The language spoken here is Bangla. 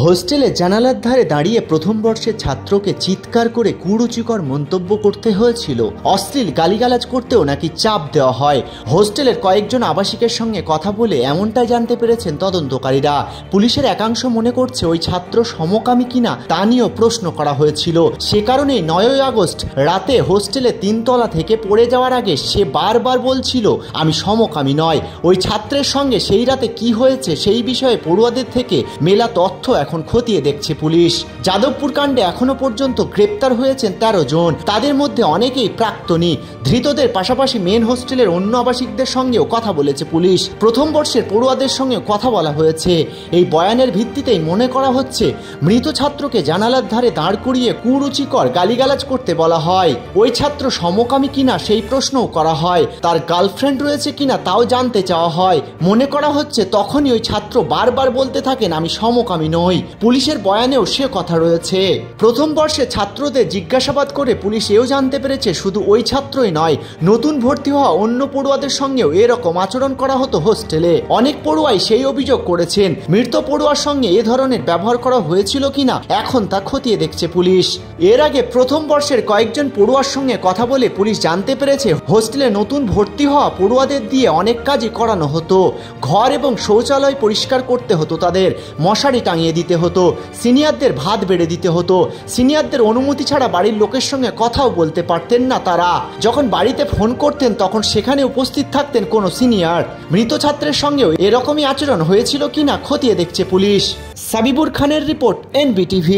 হোস্টেলে জানালার ধারে দাঁড়িয়ে প্রথম বর্ষের ছাত্রকে চিৎকার করে কুরুচিকর মন্তব্য করতে হয়েছিল। অশ্লীল গালিগালাজ করতেও নাকি চাপ দেওয়া হয়। হোস্টেলের কয়েকজন আবাসিকের সঙ্গে কথা বলে এমনটাই জানতে পেরেছেন তদন্তকারীরা। পুলিশের একাংশ মনে করছে ওই ছাত্র সমকামী কিনা তা নিয়েও প্রশ্ন করা হয়েছিল। সে কারণেই 9 আগস্ট রাতে হোস্টেলে 3 তলা থেকে পড়ে যাওয়ার আগে সে বারবার বলছিল আমি সমকামী নয়। ওই ছাত্রের সঙ্গে সেই রাতে কি হয়েছে সেই বিষয়ে পড়ুয়াদের থেকে মেলা তথ্য এখন খতিয়ে দেখছে পুলিশ। যাদবপুর কাণ্ডে এখনো পর্যন্ত গ্রেপ্তার হয়েছেন 13 জন। তাদের মধ্যে অনেকেই প্রাক্তনী। ধৃতদের পাশাপাশি মেন হোস্টেলের অন্য আবাসিকদের সঙ্গেও কথা বলেছে পুলিশ। প্রথম বর্ষের পড়ুয়াদের সঙ্গে কথা বলা হয়েছে। এই বয়ানের ভিত্তিতেই মনে করা হচ্ছে মৃত ছাত্রকে জানালার ধারে দাঁড় করিয়ে কুরুচিকর গালিগালাজ করতে বলা হয়। ওই ছাত্র সমকামী কিনা সেই প্রশ্নও করা হয়। তার গার্লফ্রেন্ড রয়েছে কিনা তাও জানতে চাওয়া হয়। মনে করা হচ্ছে তখনই ওই ছাত্র বারবার বলতে থাকেন আমি সমকামী নই। পুলিশের বয়ানেও সে কথা রয়েছে। প্রথম বর্ষে ছাত্রদের জিজ্ঞাসাবাদ করে পুলিশ এও জানতে পেরেছে শুধু ওই ছাত্রই নয়, নতুন ভর্তি হওয়া অন্য পড়ুয়াদের সঙ্গেও এরকম আচরণ করা হতো হোস্টেলে। অনেক পড়ুয়াই সেই অভিযোগ করেছেন। মৃত পড়ুয়ার সঙ্গে এ ধরনের ব্যবহার করা হয়েছিল কিনা এখন তা খতিয়ে দেখছে পুলিশ। এর আগে প্রথম বর্ষের কয়েকজন পড়ুয়ার সঙ্গে কথা বলে পুলিশ জানতে পেরেছে হোস্টেলে নতুন ভর্তি হওয়া পড়ুয়াদের দিয়ে অনেক কাজই করানো হতো। ঘর এবং শৌচালয় পরিষ্কার করতে হতো, তাদের মশারি টাঙিয়ে দিতে হতো, সিনিয়রদের ভাত বেড়ে দিতে হতো। সিনিয়রদের অনুমতি ছাড়া বাড়ির লোকের সঙ্গে কথাও বলতে পারতেন না তারা। যখন বাড়িতে ফোন করতেন তখন সেখানে উপস্থিত থাকতেন কোনো সিনিয়র। মৃত ছাত্রের সঙ্গেও এরকমই আচরণ হয়েছিল কিনা খতিয়ে দেখছে পুলিশ। সাবিবুর খানের রিপোর্ট, NBTV।